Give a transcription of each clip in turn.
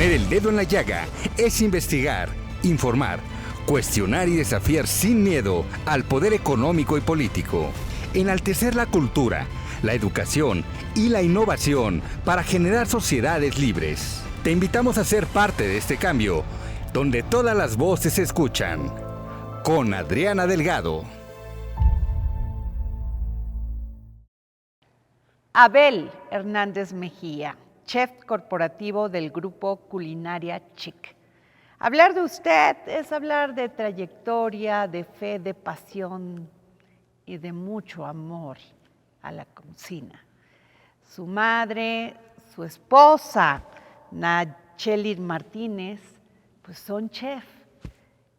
Poner el dedo en la llaga es investigar, informar, cuestionar y desafiar sin miedo al poder económico y político. Enaltecer la cultura, la educación y la innovación para generar sociedades libres. Te invitamos a ser parte de este cambio, donde todas las voces se escuchan. Con Adriana Delgado. Abel Hernández Mejía, chef corporativo del grupo Culinaria Chic. Hablar de usted es hablar de trayectoria, de fe, de pasión y de mucho amor a la cocina. Su madre, su esposa, Nacheli Martínez, pues son chef,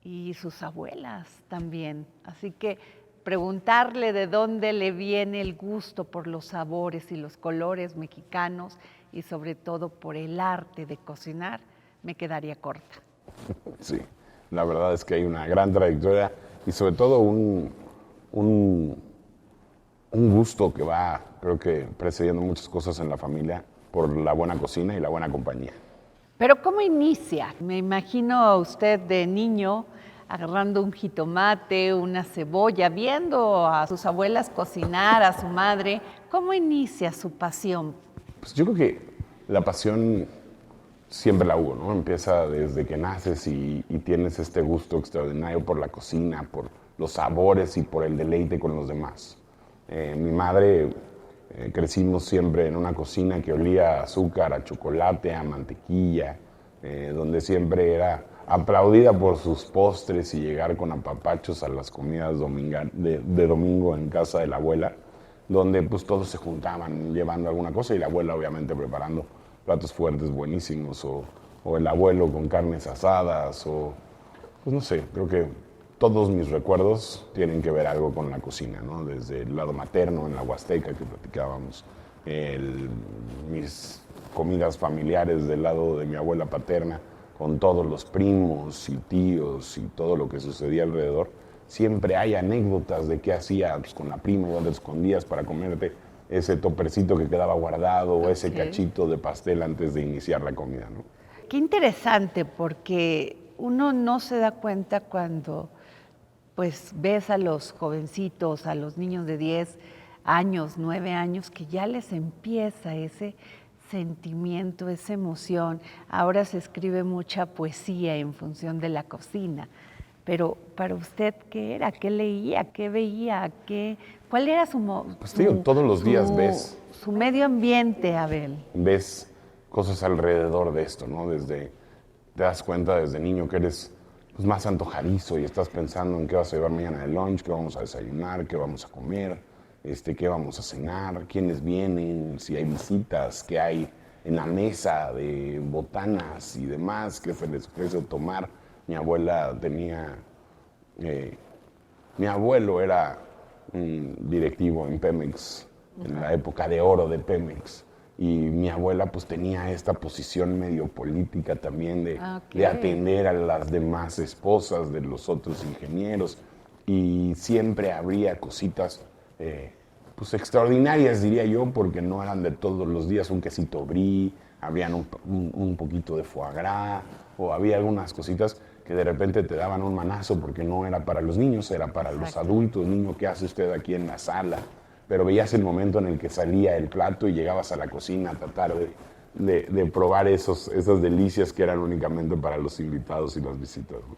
y sus abuelas también. Así que preguntarle de dónde le viene el gusto por los sabores y los colores mexicanos y sobre todo por el arte de cocinar, me quedaría corta. Sí, la verdad es que hay una gran trayectoria y sobre todo un gusto que va, creo que precediendo muchas cosas en la familia por la buena cocina y la buena compañía. Pero ¿cómo inicia? Me imagino a usted de niño agarrando un jitomate, una cebolla, viendo a sus abuelas cocinar, a su madre. ¿Cómo inicia su pasión? Pues yo creo que la pasión siempre la hubo, ¿no? Empieza desde que naces y tienes este gusto extraordinario por la cocina, por los sabores y por el deleite con los demás. Mi madre, crecimos siempre en una cocina que olía a azúcar, a chocolate, a mantequilla, donde siempre era aplaudida por sus postres y llegar con apapachos a las comidas de domingo en casa de la abuela, donde pues todos se juntaban llevando alguna cosa y la abuela obviamente preparando platos fuertes buenísimos o el abuelo con carnes asadas o pues no sé, creo que todos mis recuerdos tienen que ver algo con la cocina, ¿no? Desde el lado materno en la Huasteca que platicábamos, mis comidas familiares del lado de mi abuela paterna, con todos los primos y tíos y todo lo que sucedía alrededor, siempre hay anécdotas de qué hacía pues, con la prima y dónde te escondías para comerte ese topercito que quedaba guardado o ese cachito de pastel antes de iniciar la comida, ¿no? Qué interesante, porque uno no se da cuenta cuando pues ves a los jovencitos, a los niños de 10 años, 9 años, que ya les empieza ese sentimiento, esa emoción. Ahora se escribe mucha poesía en función de la cocina, pero para usted, ¿qué era? ¿Qué leía? ¿Qué veía? ¿Cuál era Pues digo, todos los días ves. Su medio ambiente, Abel? Ves cosas alrededor de esto, ¿no? Te das cuenta desde niño que eres pues, más antojadizo y estás pensando en qué vas a llevar mañana de lunch, qué vamos a desayunar, qué vamos a comer, qué vamos a cenar, quiénes vienen, si hay visitas, qué hay en la mesa de botanas y demás, qué se les ofrece tomar. Mi abuelo era un directivo en Pemex, en la época de oro de Pemex. Y mi abuela pues tenía esta posición medio política también de atender a las demás esposas de los otros ingenieros. Y siempre habría cositas pues extraordinarias, diría yo, porque no eran de todos los días. Un quesito brie, habían un poquito de foie gras, o había algunas cositas que de repente te daban un manazo porque no era para los niños, era para los adultos. Niño, ¿qué hace usted aquí en la sala? Pero veías el momento en el que salía el plato y llegabas a la cocina a tratar de probar esas delicias que eran únicamente para los invitados y las visitas, ¿no?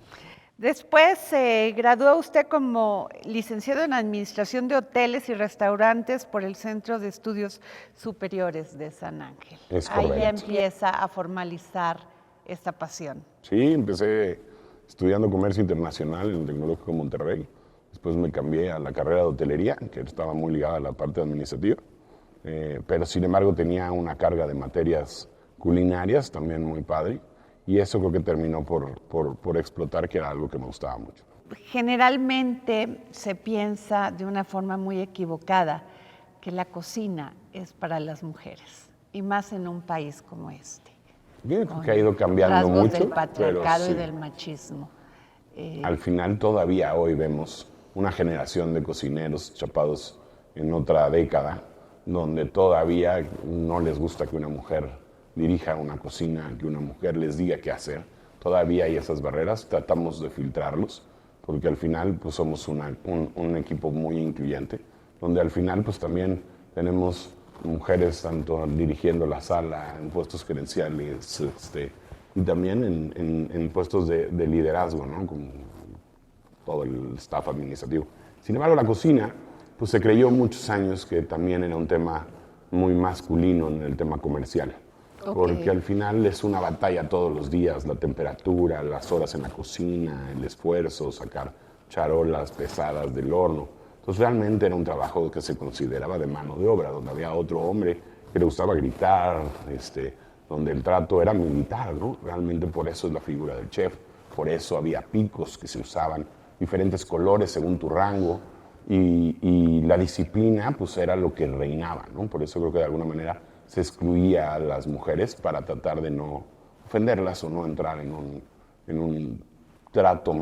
Después se graduó usted como licenciado en Administración de Hoteles y Restaurantes por el Centro de Estudios Superiores de San Ángel. Es correcto. Ahí ya empieza a formalizar esta pasión. Sí, empecé estudiando Comercio Internacional en el Tecnológico de Monterrey. Después me cambié a la carrera de hotelería, que estaba muy ligada a la parte administrativa, pero sin embargo tenía una carga de materias culinarias también muy padre, y eso creo que terminó por explotar, que era algo que me gustaba mucho. Generalmente se piensa de una forma muy equivocada que la cocina es para las mujeres, y más en un país como este. Yo creo que ha ido cambiando mucho. Del patriarcado sí. Y del machismo. Al final todavía hoy vemos una generación de cocineros chapados en otra década, donde todavía no les gusta que una mujer dirija una cocina, que una mujer les diga qué hacer. Todavía hay esas barreras, tratamos de filtrarlos, porque al final pues somos un equipo muy incluyente, donde al final pues también tenemos mujeres tanto dirigiendo la sala, en puestos gerenciales, y también en puestos de liderazgo, ¿no? Como todo el staff administrativo. Sin embargo, la cocina, pues se creyó muchos años que también era un tema muy masculino en el tema comercial. Okay. Porque al final es una batalla todos los días, la temperatura, las horas en la cocina, el esfuerzo, sacar charolas pesadas del horno. Entonces realmente era un trabajo que se consideraba de mano de obra, donde había otro hombre que le gustaba gritar, donde el trato era militar, ¿no? Realmente por eso es la figura del chef, por eso había picos que se usaban, diferentes colores según tu rango, y la disciplina pues era lo que reinaba, ¿no? Por eso creo que de alguna manera se excluía a las mujeres para tratar de no ofenderlas o no entrar en un trato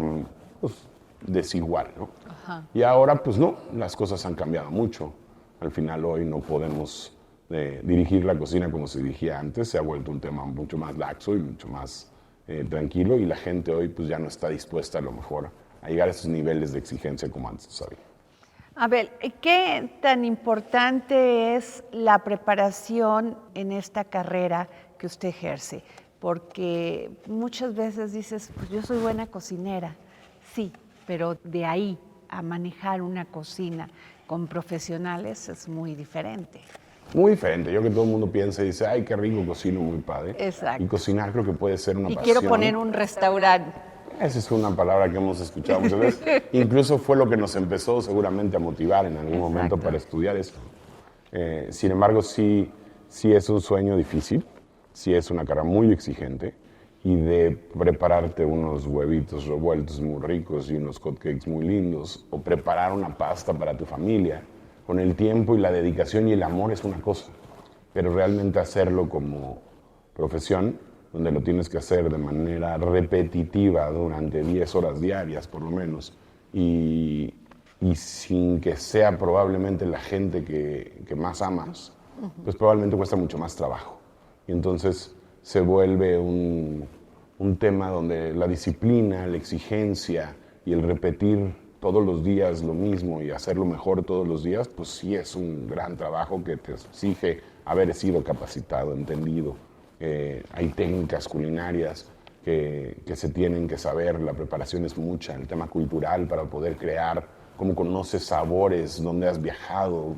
pues, desigual, ¿no? Ajá. Y ahora pues no, las cosas han cambiado mucho. Al final hoy no podemos dirigir la cocina como se dirigía antes, se ha vuelto un tema mucho más laxo y mucho más tranquilo, y la gente hoy pues ya no está dispuesta a lo mejor a llegar a esos niveles de exigencia como antes sabía. A ver, ¿qué tan importante es la preparación en esta carrera que usted ejerce? Porque muchas veces dices, pues yo soy buena cocinera, sí, pero de ahí a manejar una cocina con profesionales es muy diferente. Muy diferente. Yo que todo el mundo piensa y dice, ay, qué rico cocino, muy padre. Exacto. Y cocinar creo que puede ser una pasión. Y quiero poner un restaurante. Esa es una palabra que hemos escuchado muchas veces. Incluso fue lo que nos empezó seguramente a motivar en algún momento para estudiar eso. Sin embargo, sí es un sueño difícil, sí es una carrera muy exigente, y de prepararte unos huevitos revueltos muy ricos y unos hotcakes muy lindos, o preparar una pasta para tu familia, con el tiempo y la dedicación y el amor es una cosa, pero realmente hacerlo como profesión, donde lo tienes que hacer de manera repetitiva durante 10 horas diarias por lo menos, y sin que sea probablemente la gente que más amas, pues probablemente cuesta mucho más trabajo. Y entonces se vuelve un tema donde la disciplina, la exigencia y el repetir todos los días lo mismo y hacerlo mejor todos los días, pues sí es un gran trabajo que te exige haber sido capacitado, entendido. Hay técnicas culinarias que se tienen que saber, la preparación es mucha, el tema cultural para poder crear, cómo conoces sabores, dónde has viajado,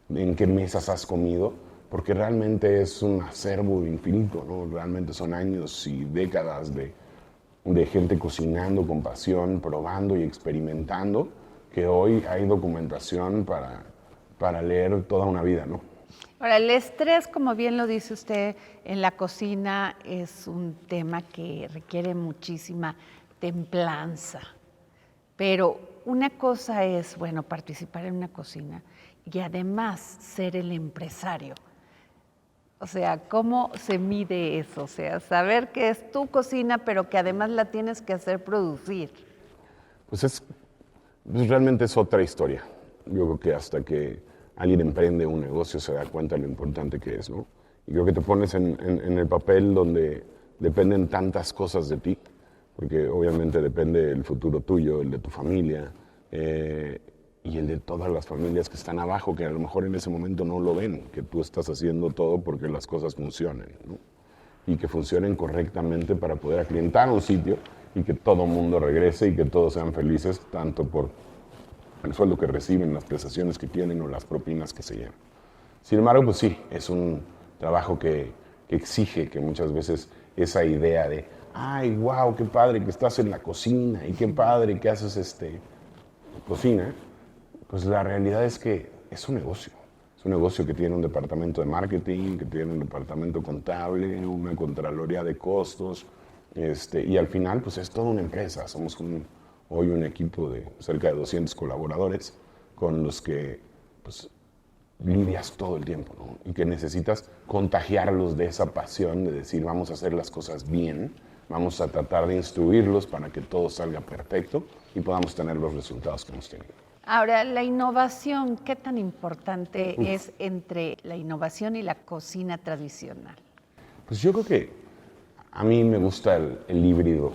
en qué mesas has comido, porque realmente es un acervo infinito, ¿no? Realmente son años y décadas de gente cocinando con pasión, probando y experimentando, que hoy hay documentación para leer toda una vida, ¿no? Ahora, el estrés, como bien lo dice usted, en la cocina es un tema que requiere muchísima templanza. Pero una cosa es, bueno, participar en una cocina y además ser el empresario. O sea, ¿cómo se mide eso? O sea, saber que es tu cocina, pero que además la tienes que hacer producir. Pues realmente es otra historia. Yo creo que hasta que alguien emprende un negocio se da cuenta de lo importante que es, ¿no? Y creo que te pones en el papel donde dependen tantas cosas de ti, porque obviamente depende el futuro tuyo, el de tu familia, y el de todas las familias que están abajo, que a lo mejor en ese momento no lo ven, que tú estás haciendo todo porque las cosas funcionen, ¿no? Y que funcionen correctamente para poder aclientar un sitio y que todo mundo regrese y que todos sean felices, tanto por el sueldo que reciben, las prestaciones que tienen o las propinas que se llevan. Sin embargo, pues sí, es un trabajo que exige que muchas veces esa idea de, ay, wow, qué padre que estás en la cocina y qué padre que haces cocina, pues la realidad es que es un negocio. Es un negocio que tiene un departamento de marketing, que tiene un departamento contable, una contraloría de costos, y al final pues es toda una empresa. Somos hoy un equipo de cerca de 200 colaboradores con los que pues, lidias todo el tiempo, ¿no? Y que necesitas contagiarlos de esa pasión de decir vamos a hacer las cosas bien, vamos a tratar de instruirlos para que todo salga perfecto y podamos tener los resultados que hemos tenido. Ahora, la innovación, ¿qué tan importante es entre la innovación y la cocina tradicional? Pues yo creo que a mí me gusta el híbrido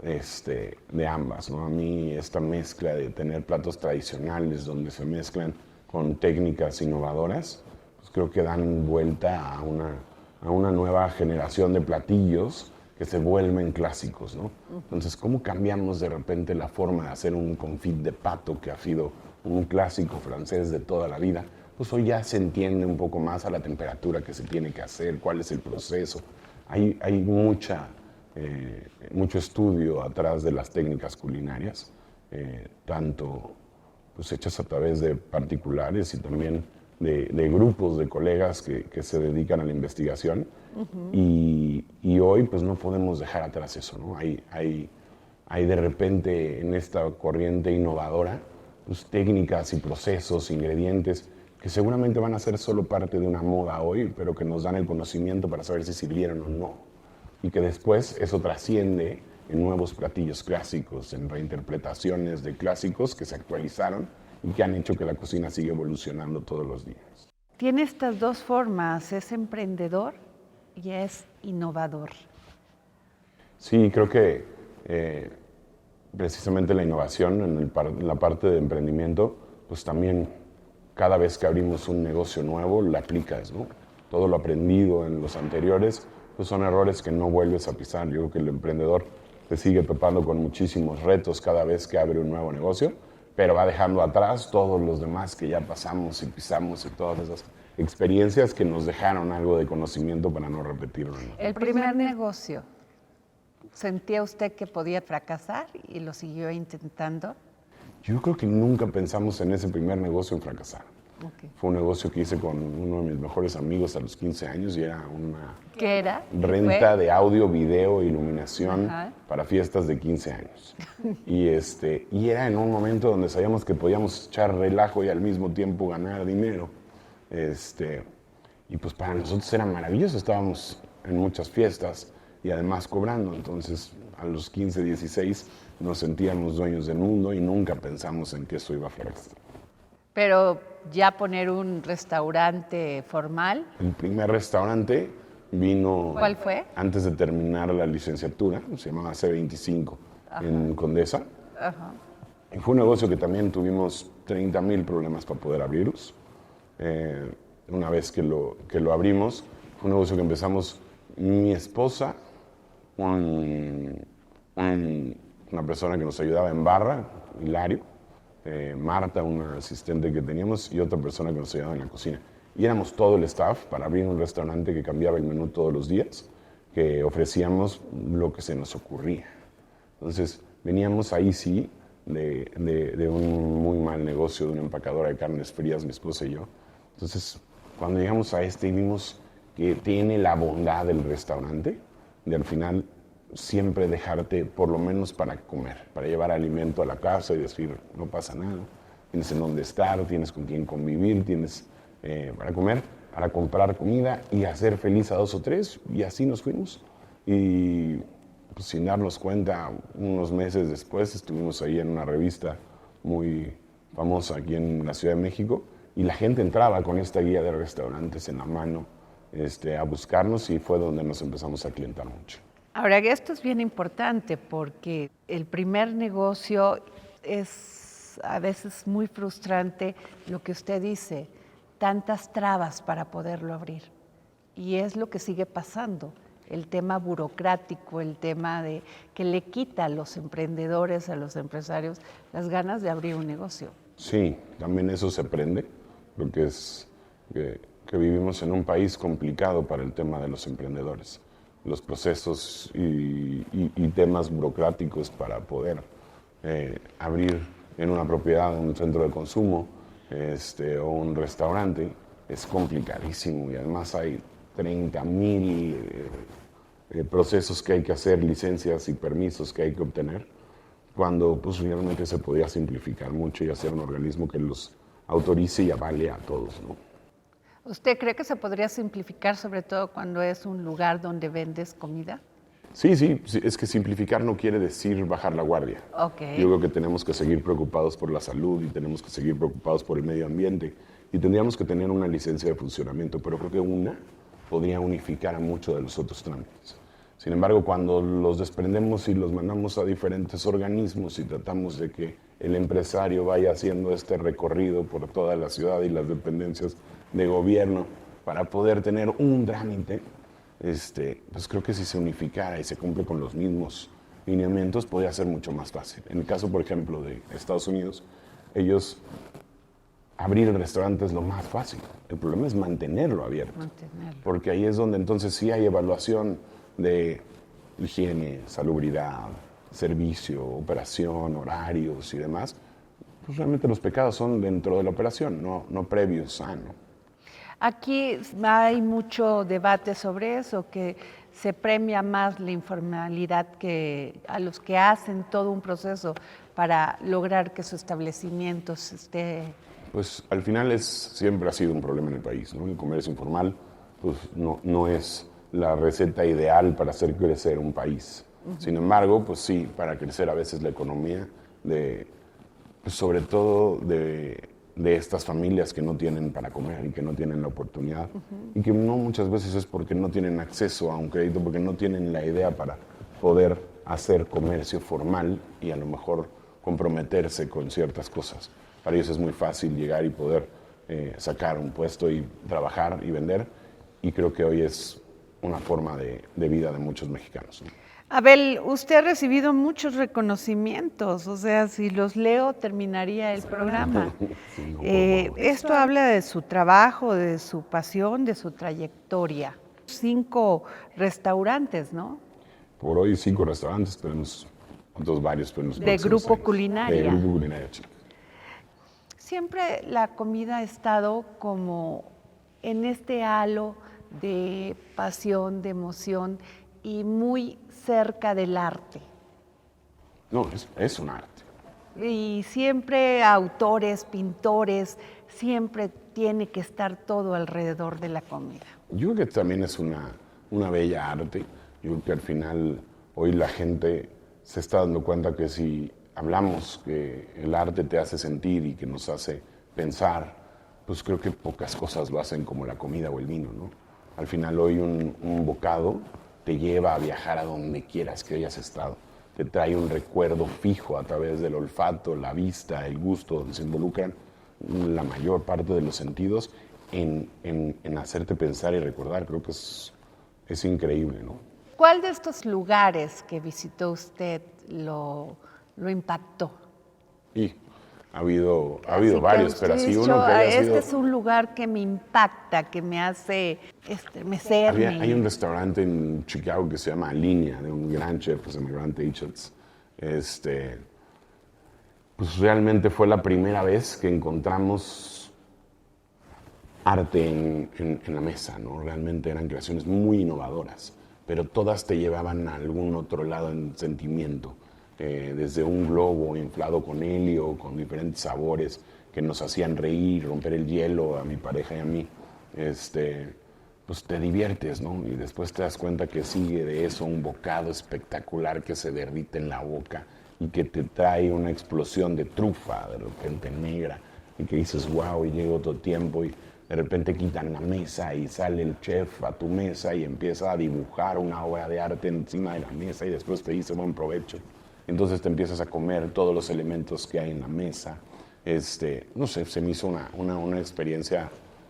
de ambas, ¿no? A mí esta mezcla de tener platos tradicionales donde se mezclan con técnicas innovadoras, pues creo que dan vuelta a una nueva generación de platillos que se vuelven clásicos, ¿no? Entonces, ¿cómo cambiamos de repente la forma de hacer un confit de pato que ha sido un clásico francés de toda la vida? Pues hoy ya se entiende un poco más a la temperatura que se tiene que hacer, cuál es el proceso. Hay mucho estudio atrás de las técnicas culinarias, tanto pues, hechas a través de particulares y también de grupos de colegas que se dedican a la investigación. Y hoy pues no podemos dejar atrás eso, ¿no? Hay de repente en esta corriente innovadora pues, técnicas y procesos, ingredientes que seguramente van a ser solo parte de una moda hoy, pero que nos dan el conocimiento para saber si sirvieron o no. Y que después eso trasciende en nuevos platillos clásicos, en reinterpretaciones de clásicos que se actualizaron y que han hecho que la cocina siga evolucionando todos los días. Tiene estas dos formas, es emprendedor y es innovador. Sí, creo que precisamente la innovación en la parte de emprendimiento, pues también cada vez que abrimos un negocio nuevo, la aplicas, ¿no? Todo lo aprendido en los anteriores, pues son errores que no vuelves a pisar. Yo creo que el emprendedor se sigue topando con muchísimos retos cada vez que abre un nuevo negocio, pero va dejando atrás todos los demás que ya pasamos y pisamos y todas esas experiencias que nos dejaron algo de conocimiento para no repetirlo, ¿no? El primer negocio, ¿sentía usted que podía fracasar y lo siguió intentando? Yo creo que nunca pensamos en ese primer negocio en fracasar. Okay. Fue un negocio que hice con uno de mis mejores amigos a los 15 años y era una ¿Qué era? renta de audio, video, iluminación Ajá. para fiestas de 15 años. Y era en un momento donde sabíamos que podíamos echar relajo y al mismo tiempo ganar dinero. Y pues para nosotros era maravilloso, estábamos en muchas fiestas y además cobrando. Entonces a los 15, 16 nos sentíamos dueños del mundo y nunca pensamos en que eso iba a fracasar. Pero ya poner un restaurante formal. El primer restaurante vino... ¿Cuál fue? Antes de terminar la licenciatura, se llamaba C25 en Condesa. Ajá. Y fue un negocio que también tuvimos 30,000 problemas para poder abrirlos. Una vez que lo abrimos, fue un negocio que empezamos mi esposa, una persona que nos ayudaba en barra, Hilario, Marta, una asistente que teníamos, y otra persona que nos ayudaba en la cocina. Y éramos todo el staff para abrir un restaurante que cambiaba el menú todos los días, que ofrecíamos lo que se nos ocurría. Entonces, veníamos ahí sí de un muy mal negocio, de una empacadora de carnes frías, mi esposa y yo. Entonces, cuando llegamos a y vimos que tiene la bondad del restaurante, de al final siempre dejarte por lo menos para comer, para llevar alimento a la casa y decir, no pasa nada, tienes en dónde estar, tienes con quién convivir, tienes para comer, para comprar comida y hacer feliz a 2 o 3, y así nos fuimos. Y pues, sin darnos cuenta, unos meses después estuvimos ahí en una revista muy famosa aquí en la Ciudad de México, y la gente entraba con esta guía de restaurantes en la mano a buscarnos, y fue donde nos empezamos a clientar mucho. Ahora, esto es bien importante porque el primer negocio es a veces muy frustrante, lo que usted dice, tantas trabas para poderlo abrir. Y es lo que sigue pasando, el tema burocrático, el tema de que le quita a los emprendedores, a los empresarios, las ganas de abrir un negocio. Sí, también eso se aprende, porque es que vivimos en un país complicado para el tema de los emprendedores. Los procesos y temas burocráticos para poder abrir en una propiedad un centro de consumo o un restaurante es complicadísimo, y además hay 30,000 procesos que hay que hacer, licencias y permisos que hay que obtener, cuando pues realmente se podía simplificar mucho y hacer un organismo que los autorice y avale a todos, ¿no? ¿Usted cree que se podría simplificar, sobre todo cuando es un lugar donde vendes comida? Sí, es que simplificar no quiere decir bajar la guardia. Okay. Yo creo que tenemos que seguir preocupados por la salud y tenemos que seguir preocupados por el medio ambiente, y tendríamos que tener una licencia de funcionamiento, pero creo que una podría unificar a muchos de los otros trámites. Sin embargo, cuando los desprendemos y los mandamos a diferentes organismos y tratamos de que el empresario vaya haciendo este recorrido por toda la ciudad y las dependencias de gobierno para poder tener un trámite, pues creo que si se unificara y se cumple con los mismos lineamientos, podría ser mucho más fácil. En el caso, por ejemplo, de Estados Unidos, ellos abrir el restaurante es lo más fácil. El problema es mantenerlo abierto. Porque ahí es donde entonces sí hay evaluación de higiene, salubridad, servicio, operación, horarios y demás. Pues realmente los pecados son dentro de la operación, no previos a, ¿no? Aquí hay mucho debate sobre eso, que se premia más la informalidad que a los que hacen todo un proceso para lograr que su establecimiento esté... Pues al final siempre ha sido un problema en el país, ¿no? El comercio informal pues, no es la receta ideal para hacer crecer un país. Sin embargo, pues sí, para crecer a veces la economía, pues sobre todo de estas familias que no tienen para comer y que no tienen la oportunidad y que no muchas veces es porque no tienen acceso a un crédito, porque no tienen la idea para poder hacer comercio formal y a lo mejor comprometerse con ciertas cosas. Para ellos es muy fácil llegar y poder sacar un puesto y trabajar y vender, y creo que hoy es una forma de vida de muchos mexicanos, ¿no? Abel, usted ha recibido muchos reconocimientos, o sea, si los leo terminaría el programa. Sí, Esto habla de su trabajo, de su pasión, de su trayectoria. 5 restaurantes, ¿no? Por hoy 5 restaurantes, tenemos otros varios. Pero de Grupo Culinaria. De Grupo Culinaria Chic. Siempre la comida ha estado como en este halo de pasión, de emoción y muy cerca del arte. No, es un arte. Y siempre autores, pintores, siempre tiene que estar todo alrededor de la comida. Yo creo que también es una bella arte. Yo creo que al final hoy la gente se está dando cuenta que si hablamos que el arte te hace sentir y que nos hace pensar, pues creo que pocas cosas lo hacen como la comida o el vino, ¿no? Al final hoy un bocado te lleva a viajar a donde quieras que hayas estado. Te trae un recuerdo fijo a través del olfato, la vista, el gusto, donde se involucran la mayor parte de los sentidos en hacerte pensar y recordar. Creo que es increíble, ¿no? ¿Cuál de estos lugares que visitó usted lo impactó? Y ha habido varios, pero así uno que haya este sido... es un lugar que me impacta, que me hace estremecerme. Hay un restaurante en Chicago que se llama Línea, de un gran chef que se llama Grant Achatz. Pues realmente fue la primera vez que encontramos arte en la mesa, ¿no? Realmente eran creaciones muy innovadoras, pero todas te llevaban a algún otro lado en sentimiento. Desde un globo inflado con helio, con diferentes sabores que nos hacían reír, romper el hielo a mi pareja y a mí, pues te diviertes, ¿no? Y después te das cuenta que sigue de eso un bocado espectacular que se derrite en la boca y que te trae una explosión de trufa, de repente negra, y que dices, wow, y llega otro tiempo, y de repente quitan la mesa y sale el chef a tu mesa y empieza a dibujar una obra de arte encima de la mesa y después te dice buen provecho. Entonces te empiezas a comer todos los elementos que hay en la mesa. No sé, se me hizo una experiencia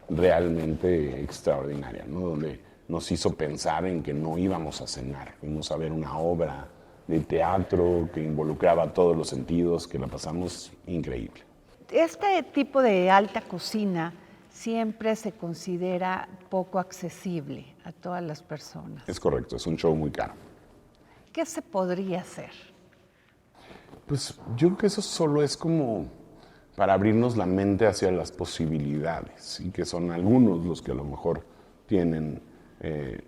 realmente extraordinaria, ¿no? Donde nos hizo pensar en que no íbamos a cenar, fuimos a ver una obra de teatro que involucraba todos los sentidos, que la pasamos increíble. Este tipo de alta cocina siempre se considera poco accesible a todas las personas. Es correcto, es un show muy caro. ¿Qué se podría hacer? Pues yo creo que eso solo es como para abrirnos la mente hacia las posibilidades, y que son algunos los que a lo mejor tienen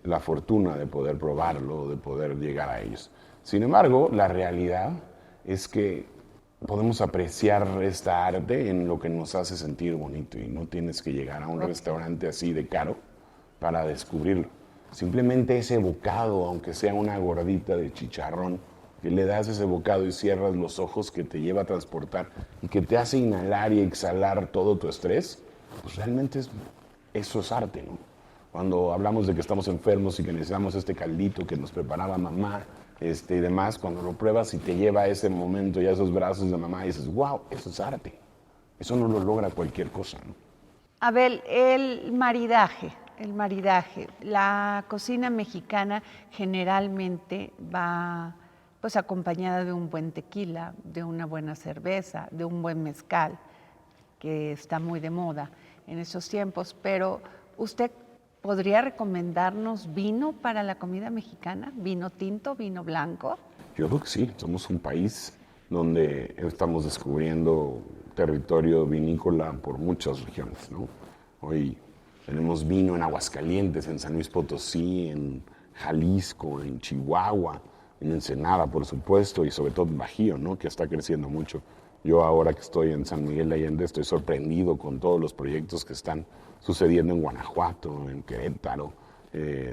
la fortuna de poder probarlo, de poder llegar a ellos. Sin embargo, la realidad es que podemos apreciar esta arte en lo que nos hace sentir bonito, y no tienes que llegar a un restaurante así de caro para descubrirlo. Simplemente ese bocado, aunque sea una gordita de chicharrón, que le das ese bocado y cierras los ojos, que te lleva a transportar y que te hace inhalar y exhalar todo tu estrés, pues realmente eso es arte, ¿no? Cuando hablamos de que estamos enfermos y que necesitamos este caldito que nos preparaba mamá, y demás, cuando lo pruebas y te lleva a ese momento y a esos brazos de mamá y dices, wow, eso es arte. Eso no lo logra cualquier cosa, ¿no? Abel, el maridaje. La cocina mexicana generalmente va pues acompañada de un buen tequila, de una buena cerveza, de un buen mezcal, que está muy de moda en esos tiempos, pero ¿usted podría recomendarnos vino para la comida mexicana? ¿Vino tinto, vino blanco? Yo creo que sí, somos un país donde estamos descubriendo territorio vinícola por muchas regiones, ¿no? Hoy tenemos vino en Aguascalientes, en San Luis Potosí, en Jalisco, en Chihuahua, en Ensenada, por supuesto, y sobre todo en Bajío, ¿no? Que está creciendo mucho. Yo ahora que estoy en San Miguel de Allende estoy sorprendido con todos los proyectos que están sucediendo en Guanajuato, en Querétaro,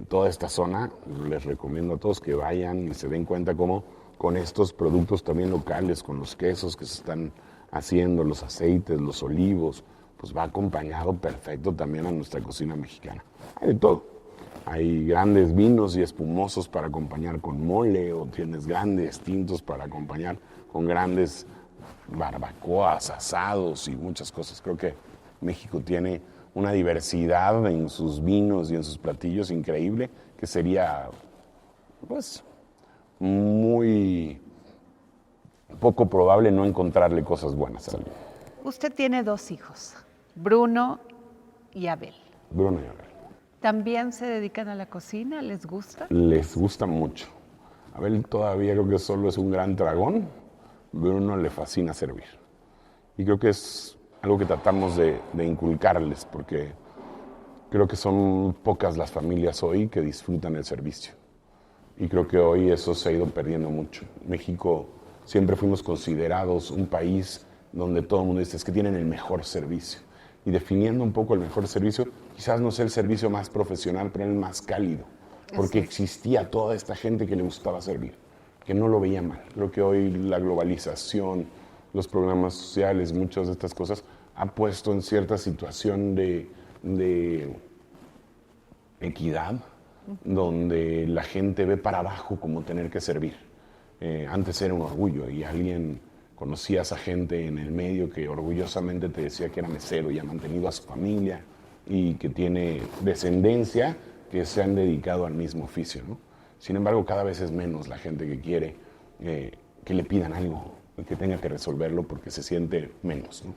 toda esta zona. Les recomiendo a todos que vayan y se den cuenta cómo con estos productos también locales, con los quesos que se están haciendo, los aceites, los olivos, pues va acompañado perfecto también a nuestra cocina mexicana. Hay de todo. Hay grandes vinos y espumosos para acompañar con mole, o tienes grandes tintos para acompañar con grandes barbacoas, asados y muchas cosas. Creo que México tiene una diversidad en sus vinos y en sus platillos increíble, que sería pues muy poco probable no encontrarle cosas buenas a alguien. Usted tiene 2 hijos, Bruno y Abel. Bruno y Abel. ¿También se dedican a la cocina? ¿Les gusta? Les gusta mucho. Abel todavía creo que solo es un gran dragón. Bruno le fascina servir. Y creo que es algo que tratamos de inculcarles, porque creo que son pocas las familias hoy que disfrutan el servicio. Y creo que hoy eso se ha ido perdiendo mucho. México siempre fuimos considerados un país donde todo el mundo dice es que tienen el mejor servicio. Y definiendo un poco el mejor servicio, quizás no sea el servicio más profesional, pero el más cálido, porque existía toda esta gente que le gustaba servir, que no lo veía mal. Creo que hoy la globalización, los programas sociales, muchas de estas cosas, ha puesto en cierta situación de equidad, donde la gente ve para abajo como tener que servir. Antes era un orgullo y alguien... Conocías a gente en el medio que orgullosamente te decía que era mesero y ha mantenido a su familia y que tiene descendencia que se han dedicado al mismo oficio, ¿no? Sin embargo, cada vez es menos la gente que quiere que le pidan algo y que tenga que resolverlo porque se siente menos, ¿no?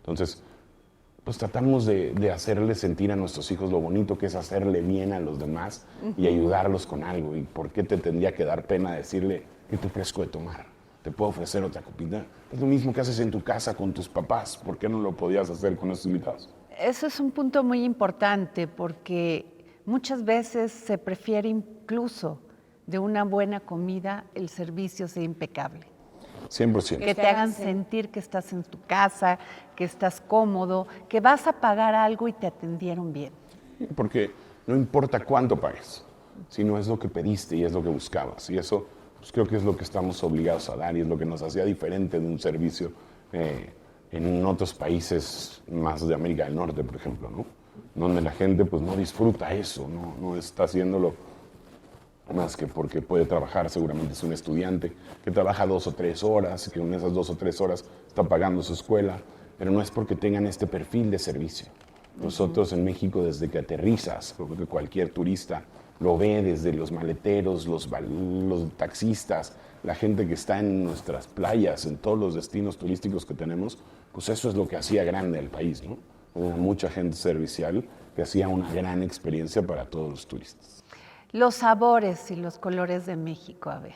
Entonces, pues tratamos de hacerle sentir a nuestros hijos lo bonito que es hacerle bien a los demás y ayudarlos con algo. ¿Y por qué te tendría que dar pena decirle que te ofrezco de tomar? Te puedo ofrecer otra copita. Es lo mismo que haces en tu casa con tus papás. ¿Por qué no lo podías hacer con estos invitados? Eso es un punto muy importante porque muchas veces se prefiere incluso de una buena comida el servicio sea impecable. 100%. Que te hagan sentir que estás en tu casa, que estás cómodo, que vas a pagar algo y te atendieron bien. Porque no importa cuánto pagues, sino es lo que pediste y es lo que buscabas. Y eso pues creo que es lo que estamos obligados a dar y es lo que nos hacía diferente de un servicio en otros países más de América del Norte, por ejemplo, ¿no? Donde la gente pues no disfruta eso, no está haciéndolo más que porque puede trabajar. Seguramente es un estudiante que trabaja 2 o 3 horas, que en esas 2 o 3 horas está pagando su escuela, pero no es porque tengan este perfil de servicio. Nosotros en México, desde que aterrizas, porque cualquier turista lo ve, desde los maleteros, los taxistas, la gente que está en nuestras playas, en todos los destinos turísticos que tenemos, pues eso es lo que hacía grande al país, ¿no? Hubo mucha gente servicial que hacía una gran experiencia para todos los turistas. Los sabores y los colores de México, Abel.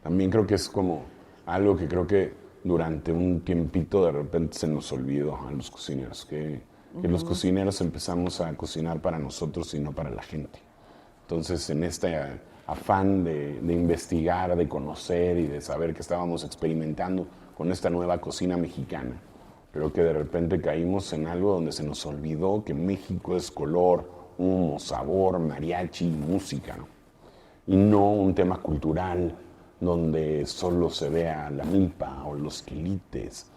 También creo que es como algo que creo que durante un tiempito de repente se nos olvidó a los cocineros, que los cocineros empezamos a cocinar para nosotros y no para la gente. Entonces, en este afán de investigar, de conocer y de saber que estábamos experimentando con esta nueva cocina mexicana, creo que de repente caímos en algo donde se nos olvidó que México es color, humo, sabor, mariachi, música, ¿no? Y no un tema cultural donde solo se vea la milpa o los quilites,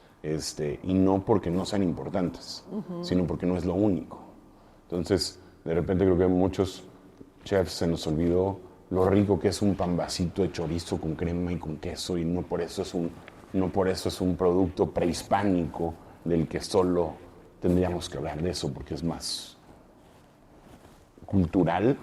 y no porque no sean importantes, sino porque no es lo único. Entonces, De repente creo que a muchos chefs se nos olvidó lo rico que es un pambacito de chorizo con crema y con queso, y no por eso es un producto prehispánico del que solo tendríamos que hablar de eso, porque es más cultural,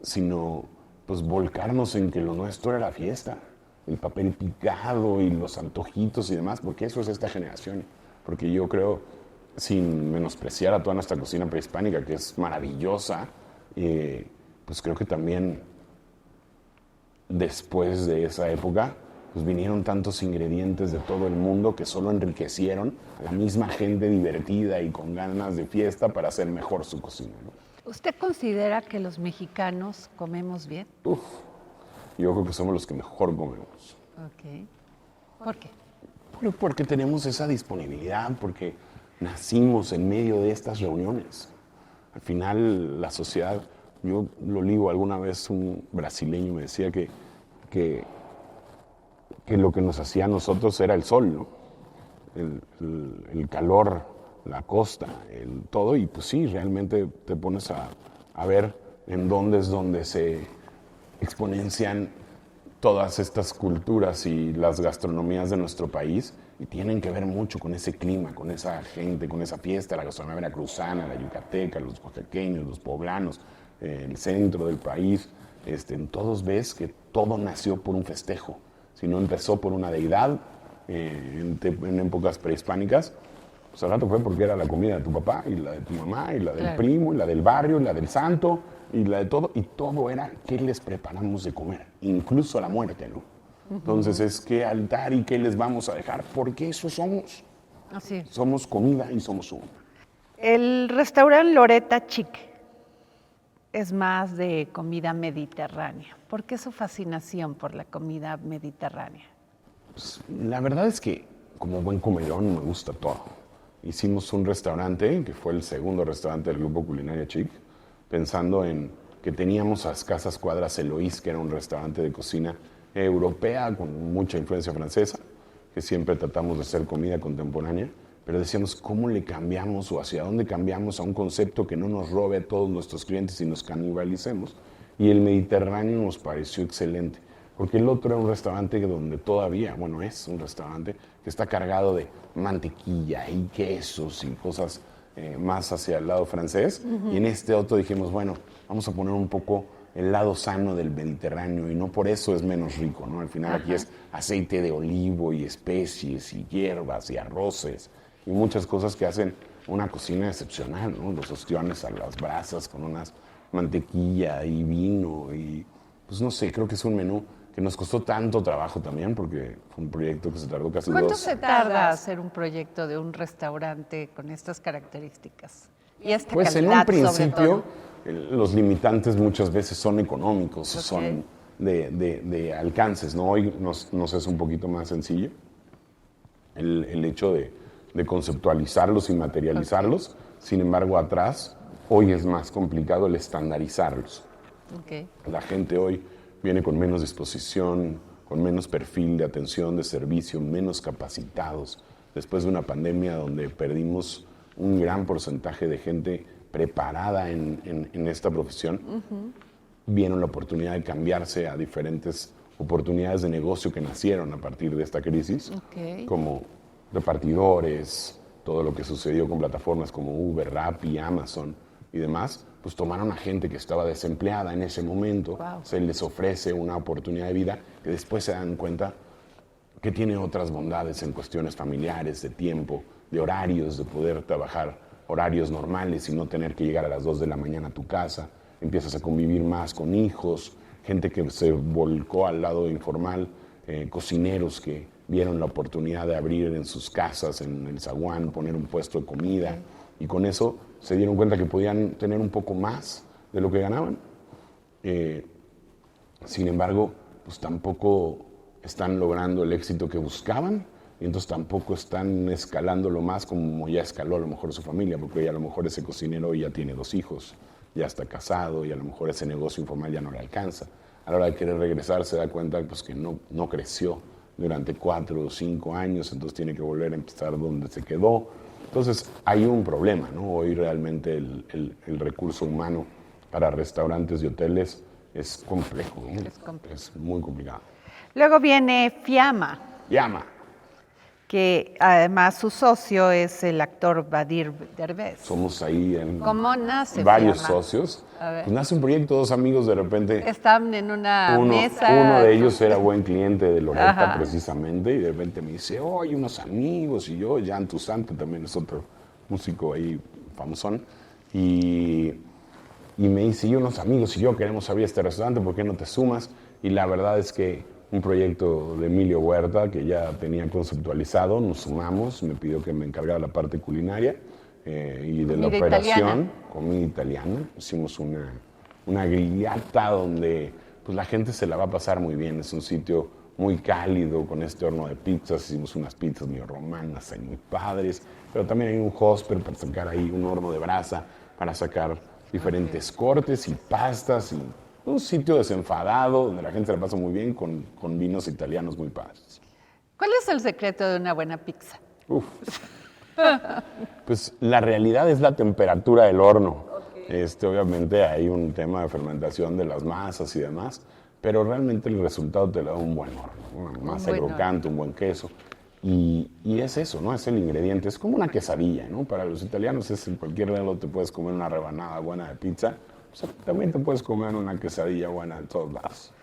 sino pues volcarnos en que lo nuestro era la fiesta, el papel picado y los antojitos y demás, porque eso es esta generación. Porque yo creo, sin menospreciar a toda nuestra cocina prehispánica, que es maravillosa, pues creo que también después de esa época, pues vinieron tantos ingredientes de todo el mundo que solo enriquecieron a la misma gente divertida y con ganas de fiesta para hacer mejor su cocina, ¿no? ¿Usted considera que los mexicanos comemos bien? Uf, yo creo que somos los que mejor comemos. Ok. ¿Por qué? Porque tenemos esa disponibilidad, porque nacimos en medio de estas reuniones. Al final, la sociedad, yo lo ligo, alguna vez un brasileño me decía que lo que nos hacía a nosotros era el sol, ¿no? El calor, la costa, el todo, y pues sí, realmente te pones a ver en dónde es donde se exponencian todas estas culturas y las gastronomías de nuestro país, y tienen que ver mucho con ese clima, con esa gente, con esa fiesta, la gastronomía veracruzana, la yucateca, los oaxaqueños, los poblanos, el centro del país. En todos ves que todo nació por un festejo, si no empezó por una deidad en épocas prehispánicas, pues al rato fue porque era la comida de tu papá y la de tu mamá y la del primo y la del barrio y la del santo y la de todo, y todo era qué les preparamos de comer, incluso a la muerte, ¿no? Entonces es qué altar y qué les vamos a dejar, porque eso somos. Así. Somos comida y somos uno. El restaurante Loretta Chic es más de comida mediterránea. ¿Por qué su fascinación por la comida mediterránea? Pues, la verdad es que como buen comelón me gusta todo. Hicimos un restaurante, que fue el segundo restaurante del Grupo Culinaria Chic, pensando en que teníamos a escasas cuadras Eloís, que era un restaurante de cocina europea con mucha influencia francesa, que siempre tratamos de hacer comida contemporánea, pero decíamos, ¿cómo le cambiamos o hacia dónde cambiamos a un concepto que no nos robe a todos nuestros clientes y nos canibalicemos? Y el Mediterráneo nos pareció excelente, porque el otro era un restaurante donde todavía, bueno, es un restaurante que está cargado de mantequilla y quesos y cosas más hacia el lado francés, y en este otro dijimos, bueno, vamos a poner un poco el lado sano del Mediterráneo, y no por eso es menos rico, ¿no? Al final aquí es aceite de olivo y especies y hierbas y arroces y muchas cosas que hacen una cocina excepcional, ¿no? Los ostiones a las brasas con unas mantequilla y vino y pues no sé, creo que es un menú que nos costó tanto trabajo también porque fue un proyecto que se tardó casi ¿Cuánto 2 se tarda hacer un proyecto de un restaurante con estas características? Y esta Pues en calidad, un principio sobre todo. los limitantes muchas veces son económicos, Ok. son de alcances, ¿no? Hoy nos es un poquito más sencillo el hecho de conceptualizarlos y materializarlos. Sin embargo, atrás, hoy es más complicado el estandarizarlos. Ok. La gente hoy viene con menos disposición, con menos perfil de atención, de servicio, menos capacitados. Después de una pandemia donde perdimos un gran porcentaje de gente preparada en esta profesión, vieron la oportunidad de cambiarse a diferentes oportunidades de negocio que nacieron a partir de esta crisis, como repartidores, todo lo que sucedió con plataformas como Uber, Rappi, Amazon y demás, pues tomaron a gente que estaba desempleada en ese momento, se les ofrece una oportunidad de vida que después se dan cuenta que tiene otras bondades en cuestiones familiares, de tiempo, de horarios, de poder trabajar horarios normales y no tener que llegar a las 2 de la mañana a tu casa. Empiezas a convivir más con hijos, gente que se volcó al lado informal, cocineros que vieron la oportunidad de abrir en sus casas, en el zaguán, poner un puesto de comida, y con eso se dieron cuenta que podían tener un poco más de lo que ganaban. Sin embargo, pues tampoco están logrando el éxito que buscaban, y entonces tampoco están escalando lo más como ya escaló a lo mejor su familia, porque hoy a lo mejor ese cocinero ya tiene 2 hijos, ya está casado, y a lo mejor ese negocio informal ya no le alcanza. A la hora de querer regresar se da cuenta pues, que no creció durante 4 o 5 años, entonces tiene que volver a empezar donde se quedó. Entonces hay un problema, ¿no? Hoy realmente el recurso humano para restaurantes y hoteles es complejo, ¿no? Es muy complicado. Luego viene Fiamma, Llama. que además su socio es el actor Badir Derbez. Somos ahí en ¿Cómo nace varios Fiamma? socios. A ver. Pues nace un proyecto, dos amigos de repente. Están en una mesa. Uno de ellos era buen cliente de Loretta, Ajá. precisamente, y de repente me dice, hay unos amigos, y yo, Jan Toussaint, que también es otro músico ahí famosón, y me dice, unos amigos y yo queremos abrir este restaurante, ¿por qué no te sumas? Y la verdad es que un proyecto de Emilio Huerta, que ya tenía conceptualizado, nos sumamos, me pidió que me encargara la parte culinaria, y de la Comida operación, italiana. comida italiana. Hicimos una grillata donde pues, la gente se la va a pasar muy bien. Es un sitio muy cálido con este horno de pizzas. Hicimos unas pizzas muy romanas y muy padres. Pero también hay un hosper para sacar ahí un horno de brasa para sacar diferentes cortes y pastas. Y un sitio desenfadado donde la gente se la pasa muy bien con vinos italianos muy padres. ¿Cuál es el secreto de una buena pizza? Uf. Pues la realidad es la temperatura del horno. Obviamente hay un tema de fermentación de las masas y demás, pero realmente el resultado te lo da un buen horno, una masa buen crocante, un buen queso. Y es eso, ¿no? Es el ingrediente. Es como una quesadilla, ¿no? Para los italianos es en cualquier lado te puedes comer una rebanada buena de pizza. O sea, también te puedes comer una quesadilla buena en todos lados.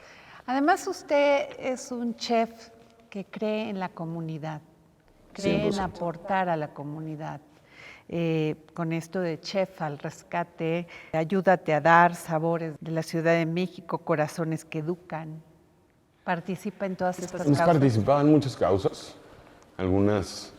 Además, usted es un chef que cree en la comunidad, cree en 100%. aportar a la comunidad. Con esto de Chef al Rescate, Ayúdate a Dar, Sabores de la Ciudad de México, Corazones que Educan. Participa en todas estas Hemos causas. participado en muchas causas. Algunas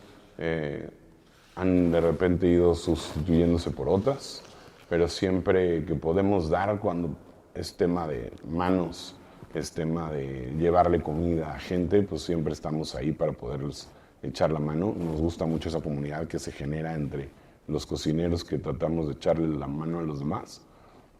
han de repente ido sustituyéndose por otras, pero siempre que podemos dar cuando es tema de manos, es tema de llevarle comida a gente, pues siempre estamos ahí para poderles echar la mano. Nos gusta mucho esa comunidad que se genera entre los cocineros que tratamos de echarle la mano a los demás.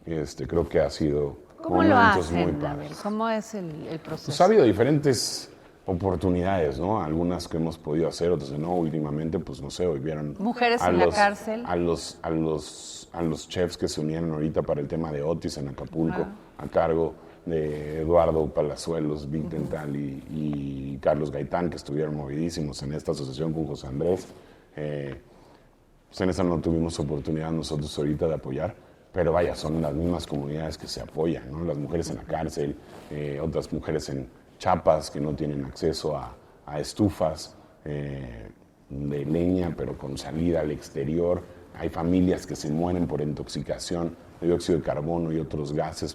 Creo que ha sido ¿Cómo lo momentos muy hacen? A ver, padres. ¿cómo es el proceso? Pues ha habido diferentes oportunidades, ¿no? Algunas que hemos podido hacer, otras que no. Últimamente, pues no sé, hoy vieron Mujeres en la cárcel. a los chefs que se unieron ahorita para el tema de Otis en Acapulco, a cargo de Eduardo Palazuelos, Vic Dental y Carlos Gaitán, que estuvieron movidísimos en esta asociación con José Andrés. Pues en esa no tuvimos oportunidad nosotros ahorita de apoyar, pero vaya, son las mismas comunidades que se apoyan, ¿no? Las mujeres en la cárcel, otras mujeres en Chiapas que no tienen acceso a estufas de leña, pero con salida al exterior. Hay familias que se mueren por intoxicación de dióxido de carbono y otros gases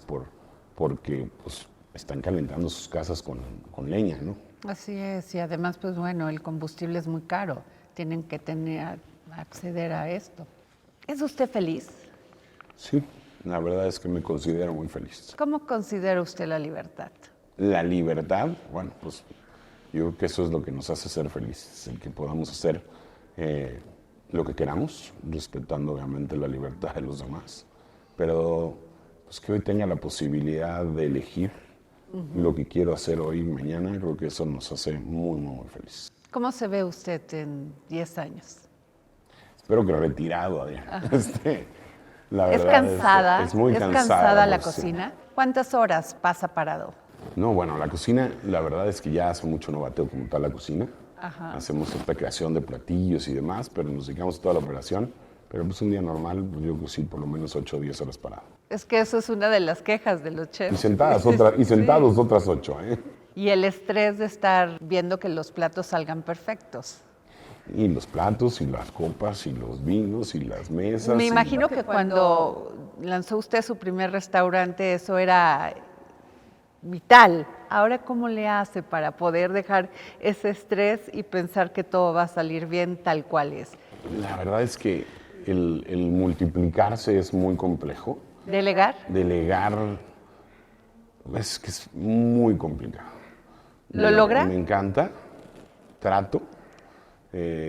porque pues, están calentando sus casas con leña, ¿no? Así es, y además, pues bueno, el combustible es muy caro. Tienen que acceder a esto. ¿Es usted feliz? Sí, la verdad es que me considero muy feliz. ¿Cómo considera usted la libertad? La libertad, bueno, pues yo creo que eso es lo que nos hace ser felices, el que podamos hacer lo que queramos, respetando obviamente la libertad de los demás, pero pues que hoy tenga la posibilidad de elegir lo que quiero hacer hoy y mañana, creo que eso nos hace muy, muy, muy felices. ¿Cómo se ve usted en 10 años? Espero que retirado, Adriana. La ¿Es verdad cansada? es muy ¿Es cansada la pues, sí. cocina? ¿Cuántas horas pasa parado? No, bueno, la cocina, la verdad es que ya hace mucho no bateo como tal la cocina. Ajá. Hacemos esta creación de platillos y demás, pero nos dedicamos a toda la operación. Pero pues un día normal, pues, yo sí, por lo menos 8 o 10 horas parado. Es que eso es una de las quejas de los Y chefs. sentados otras 8, ¿eh? Y el estrés de estar viendo que los platos salgan perfectos. Y los platos, y las copas, y los vinos, y las mesas. Me y- imagino que cuando lanzó usted su primer restaurante, eso era vital. Ahora, ¿cómo le hace para poder dejar ese estrés y pensar que todo va a salir bien tal cual es? La verdad es que el multiplicarse es muy complejo. ¿Delegar? Delegar es que es muy complicado. ¿Lo logra? Me encanta, trato.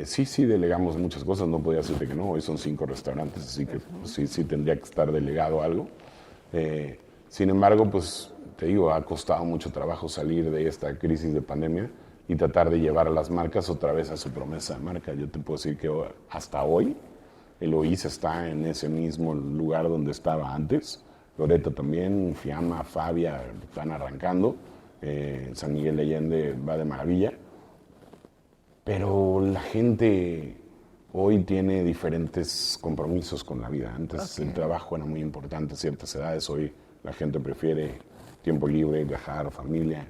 Sí, delegamos muchas cosas, no podía decirte que no, hoy son 5 restaurantes, así que pues, sí tendría que estar delegado algo. Sin embargo, pues te digo, ha costado mucho trabajo salir de esta crisis de pandemia, y tratar de llevar a las marcas otra vez a su promesa de marca. Yo te puedo decir que hasta hoy Eloís está en ese mismo lugar donde estaba antes. Loreto también, Fiamma, Fabia están arrancando. San Miguel de Allende va de maravilla. Pero la gente hoy tiene diferentes compromisos con la vida. Antes el trabajo era muy importante a ciertas edades. Hoy la gente prefiere tiempo libre, viajar, familia.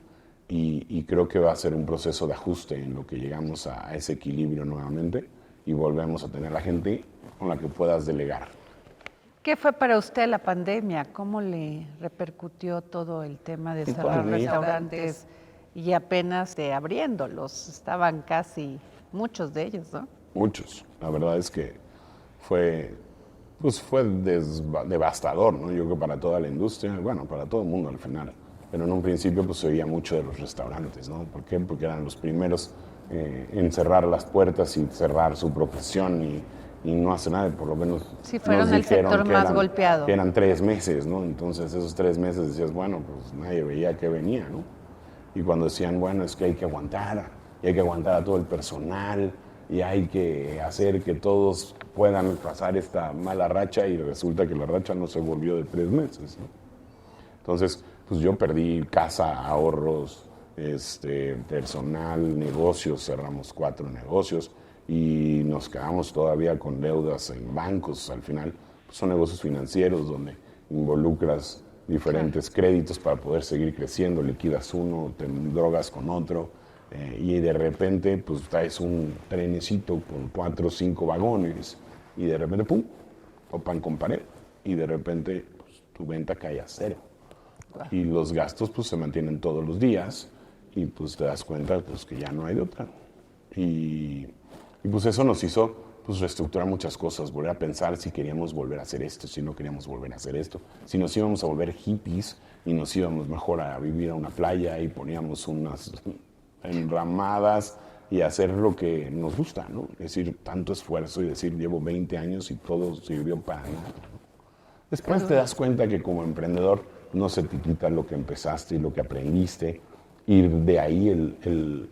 Y creo que va a ser un proceso de ajuste en lo que llegamos a ese equilibrio nuevamente y volvemos a tener la gente con la que puedas delegar. ¿Qué fue para usted la pandemia? ¿Cómo le repercutió todo el tema de cerrar restaurantes y apenas abriéndolos? Estaban casi muchos de ellos, ¿no? Muchos. La verdad es que fue devastador, ¿no? Yo creo que para toda la industria, bueno, para todo el mundo al final. Pero en un principio pues se oía mucho de los restaurantes, ¿no? ¿Por qué? Porque eran los primeros en cerrar las puertas y cerrar su profesión y no hacer nada, por lo menos sí, fueron el sector más golpeado. Que eran 3 meses, ¿no? Entonces esos 3 meses decías, bueno, pues nadie veía que venía, ¿no? Y cuando decían, bueno, es que hay que aguantar, y hay que aguantar a todo el personal, y hay que hacer que todos puedan pasar esta mala racha, y resulta que la racha no se volvió de 3 meses, ¿no? Entonces, pues yo perdí casa, ahorros, personal, negocios, cerramos 4 negocios y nos quedamos todavía con deudas en bancos. Al final pues son negocios financieros donde involucras diferentes créditos para poder seguir creciendo, liquidas uno, te drogas con otro y de repente pues traes un trenecito con 4 o 5 vagones y de repente ¡pum! Topan con pared y de repente pues, tu venta cae a 0. Y los gastos pues se mantienen todos los días y pues te das cuenta pues que ya no hay de otra. Y pues eso nos hizo pues reestructurar muchas cosas, volver a pensar si queríamos volver a hacer esto, si no queríamos volver a hacer esto, si nos íbamos a volver hippies y nos íbamos mejor a vivir a una playa y poníamos unas enramadas y hacer lo que nos gusta, ¿no? Es decir, tanto esfuerzo y decir llevo 20 años y todo sirvió para nada. Después te das cuenta que como emprendedor no se te quita lo que empezaste y lo que aprendiste, y de ahí el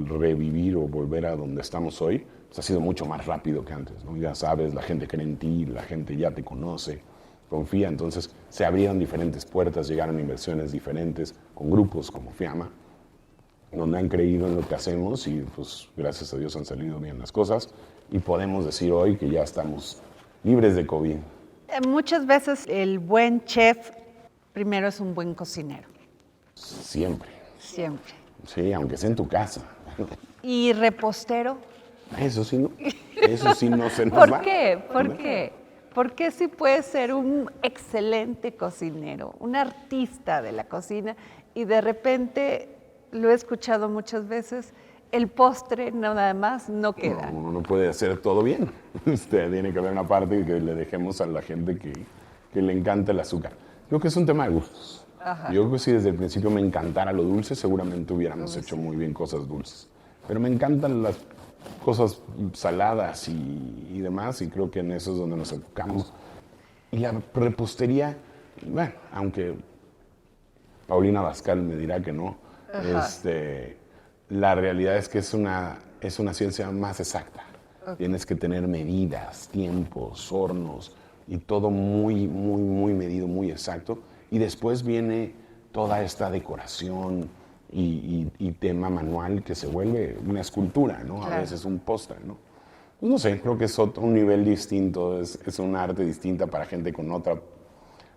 revivir o volver a donde estamos hoy, pues ha sido mucho más rápido que antes, ¿no? Ya sabes, la gente cree en ti, la gente ya te conoce, confía, entonces se abrieron diferentes puertas, llegaron inversiones diferentes con grupos como Fiamma, donde han creído en lo que hacemos y pues gracias a Dios han salido bien las cosas y podemos decir hoy que ya estamos libres de COVID. Muchas veces el buen chef primero es un buen cocinero. Siempre. Siempre. Sí, aunque sea en tu casa. ¿Y repostero? Eso sí no se nos va. ¿Por qué? ¿Por qué? ¿Por qué sí puede ser un excelente cocinero, un artista de la cocina y de repente, lo he escuchado muchas veces, el postre nada más no queda? No, uno no puede hacer todo bien. Tiene que haber una parte que le dejemos a la gente que le encanta el azúcar. Creo que es un tema de gustos. Ajá. Yo creo que si desde el principio me encantara lo dulce, seguramente hubiéramos hecho muy bien cosas dulces. Pero me encantan las cosas saladas y demás, y creo que en eso es donde nos enfocamos. Y la repostería, bueno, aunque Paulina Abascal me dirá que no, la realidad es que es una ciencia más exacta. Okay. Tienes que tener medidas, tiempos, hornos y todo muy, muy, muy medido, muy exacto. Y después viene toda esta decoración y tema manual que se vuelve una escultura, ¿no? Claro. A veces un postre, ¿no? Pues no sé, creo que es un nivel distinto, es un arte distinta para gente con otra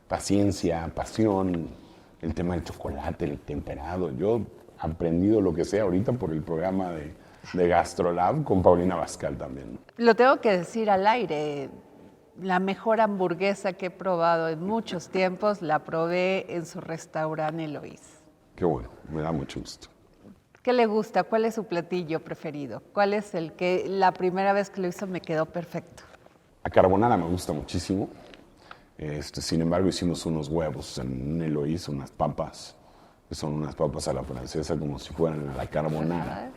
paciencia, pasión, el tema del chocolate, el temperado. Yo he aprendido lo que sé ahorita por el programa de GastroLab con Paulina Abascal también. Lo tengo que decir al aire. La mejor hamburguesa que he probado en muchos tiempos la probé en su restaurante Eloís. Qué bueno, me da mucho gusto. ¿Qué le gusta? ¿Cuál es su platillo preferido? ¿Cuál es el que la primera vez que lo hizo me quedó perfecto? La carbonara me gusta muchísimo. Sin embargo, hicimos unos huevos en Eloís, unas papas, que son unas papas a la francesa como si fueran a la carbonara.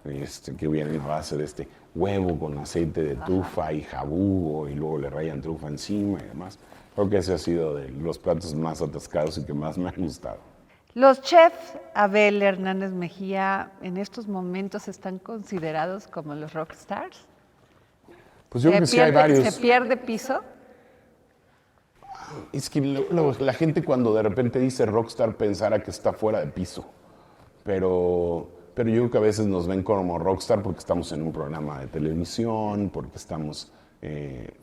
Que vienen a base de este huevo con aceite de trufa y jabugo y luego le rayan trufa encima y demás. Creo que ese ha sido de los platos más atascados y que más me han gustado. Los chefs Abel Hernández Mejía en estos momentos están considerados como los rockstars. Pues yo creo que sí hay varios. ¿Se pierde piso? Es que la gente cuando de repente dice rockstar pensará que está fuera de piso, pero yo creo que a veces nos ven como rockstar porque estamos en un programa de televisión, porque estamos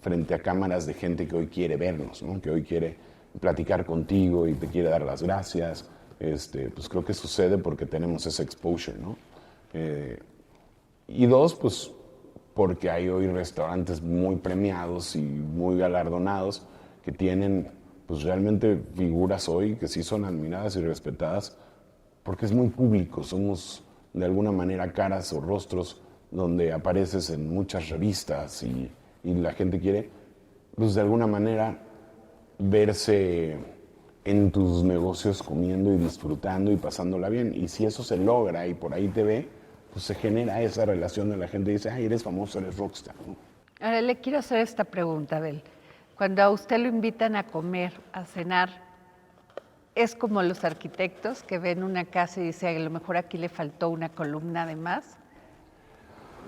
frente a cámaras de gente que hoy quiere vernos, ¿no? Que hoy quiere platicar contigo y te quiere dar las gracias. Pues creo que sucede porque tenemos ese exposure, ¿no? Y dos, pues porque hay hoy restaurantes muy premiados y muy galardonados que tienen pues realmente figuras hoy que sí son admiradas y respetadas porque es muy público, somos de alguna manera caras o rostros donde apareces en muchas revistas y la gente quiere pues de alguna manera verse en tus negocios comiendo y disfrutando y pasándola bien. Y si eso se logra y por ahí te ve, pues se genera esa relación de la gente y dice, ay, eres famoso, eres rockstar, ¿no? Ahora le quiero hacer esta pregunta, Abel. Cuando a usted lo invitan a comer, a cenar, ¿es como los arquitectos que ven una casa y dicen, a lo mejor aquí le faltó una columna de más?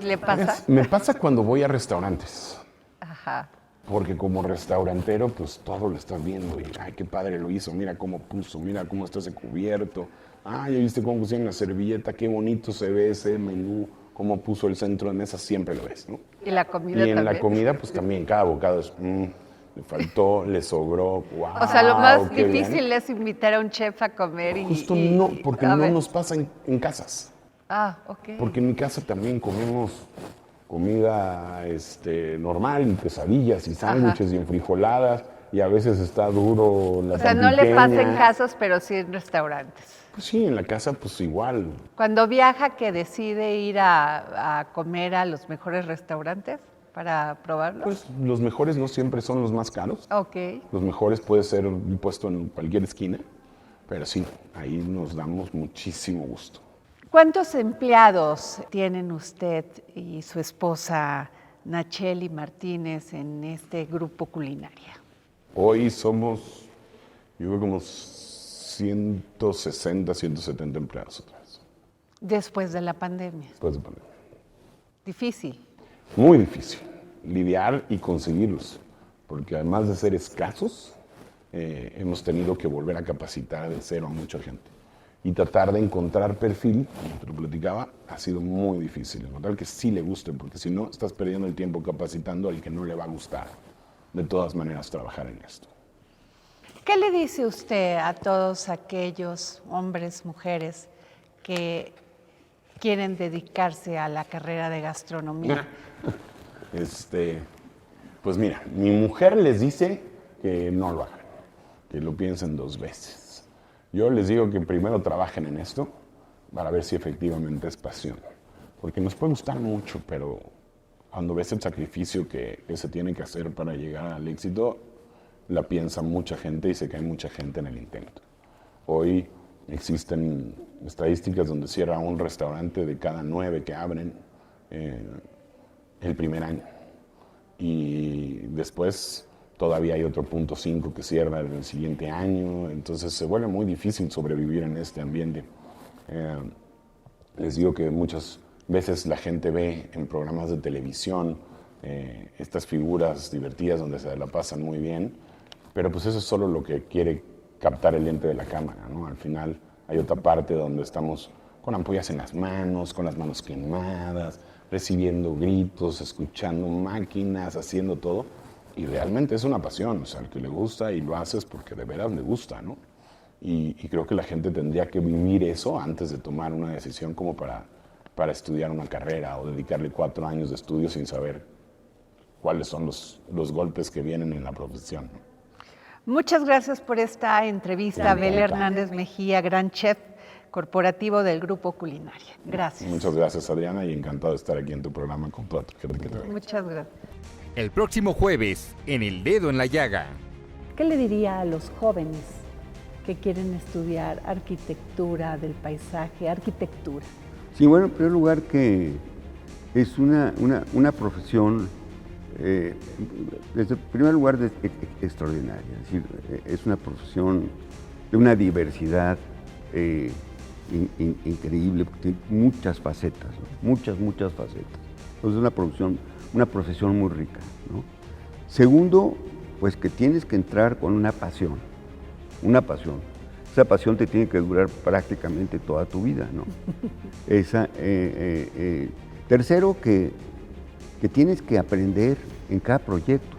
¿Le pasa? Me pasa cuando voy a restaurantes. Ajá. Porque como restaurantero, pues todo lo estás viendo y, ay, qué padre lo hizo, mira cómo puso, mira cómo está ese cubierto, ay, ya viste cómo pusieron la servilleta, qué bonito se ve ese menú, cómo puso el centro de mesa, siempre lo ves, ¿no? ¿Y la comida Y en también? la comida, pues también, cada bocado es, le faltó, le sobró, wow. O sea, lo más qué difícil bien. es invitar a un chef a comer y... Justo no, porque a no ver. nos pasa en casas. Ah, ok. Porque en mi casa también comemos comida normal, quesadillas y sándwiches y enfrijoladas, y a veces está duro la O sea, no le pasa en pequeña. casas, pero sí en restaurantes. Pues sí, en la casa pues igual. Cuando viaja, que decide ir a comer a los mejores restaurantes para probarlos. Pues los mejores no siempre son los más caros. Ok. Los mejores puede ser puesto en cualquier esquina, pero sí, ahí nos damos muchísimo gusto. ¿Cuántos empleados tienen usted y su esposa Nacheli Martínez en este grupo culinaria? Hoy somos, yo creo como 160, 170 empleados otra vez, Después de la pandemia. después de pandemia. Difícil. Muy difícil lidiar y conseguirlos, porque además de ser escasos, hemos tenido que volver a capacitar de cero a mucha gente. Y tratar de encontrar perfil, como te lo platicaba, ha sido muy difícil. Encontrar que sí le guste, porque si no, estás perdiendo el tiempo capacitando al que no le va a gustar. De todas maneras, trabajar en esto. ¿Qué le dice usted a todos aquellos hombres, mujeres que quieren dedicarse a la carrera de gastronomía? Pues mira, mi mujer les dice que no lo hagan, que lo piensen 2 veces. Yo les digo que primero trabajen en esto para ver si efectivamente es pasión. Porque nos puede gustar mucho, pero cuando ves el sacrificio que se tiene que hacer para llegar al éxito, la piensa mucha gente y se cae mucha gente en el intento. Hoy existen estadísticas donde cierra un restaurante de cada 9 que abren el primer año. Y después todavía hay otro 0.5 que cierra el siguiente año, entonces se vuelve muy difícil sobrevivir en este ambiente. Les digo que muchas veces la gente ve en programas de televisión estas figuras divertidas donde se la pasan muy bien, pero pues eso es solo lo que quiere captar el lente de la cámara, ¿no? Al final hay otra parte donde estamos con ampollas en las manos, con las manos quemadas, recibiendo gritos, escuchando máquinas, haciendo todo. Y realmente es una pasión, o sea, al que le gusta y lo haces porque de veras le gusta, ¿no? Y creo que la gente tendría que vivir eso antes de tomar una decisión como para estudiar una carrera o dedicarle 4 años de estudio sin saber cuáles son los golpes que vienen en la profesión, ¿no? Muchas gracias por esta entrevista, Abel Hernández Mejía, gran chef corporativo del Grupo Culinaria. Gracias. Muchas gracias, Adriana, y encantado de estar aquí en tu programa con toda tu gente que te ve. Muchas gracias. El próximo jueves, en El Dedo en la Llaga. ¿Qué le diría a los jóvenes que quieren estudiar arquitectura del paisaje, arquitectura? Sí, bueno, en primer lugar que es una profesión, desde el primer lugar, extraordinaria. Es decir, es una profesión de una diversidad increíble, porque tiene muchas facetas, ¿no? Muchas facetas. Entonces es una profesión muy rica, ¿no? Segundo, pues que tienes que entrar con una pasión. Esa pasión te tiene que durar prácticamente toda tu vida, ¿no? Tercero, que tienes que aprender en cada proyecto.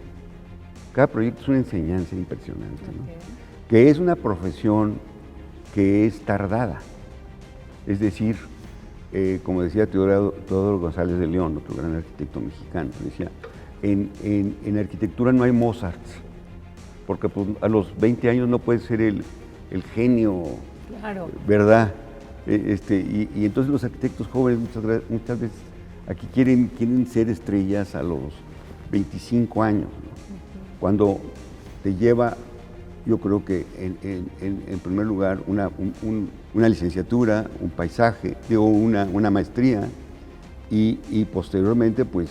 Cada proyecto es una enseñanza impresionante, ¿no? Que es una profesión que es tardada. Es decir, como decía Teodoro González de León, otro gran arquitecto mexicano, decía, en arquitectura no hay Mozart, porque pues, a los 20 años no puedes ser el genio, Claro. ¿verdad? Y entonces los arquitectos jóvenes muchas veces aquí quieren ser estrellas a los 25 años, ¿no? Cuando te lleva, yo creo que en primer lugar, una licenciatura, un paisaje, una maestría y posteriormente pues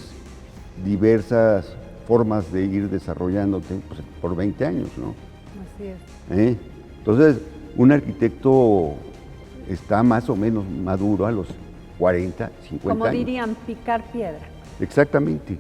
diversas formas de ir desarrollándote pues, por 20 años, ¿no? Así es. Entonces, un arquitecto está más o menos maduro a los 40, 50 Como años. dirían, picar piedra. Exactamente.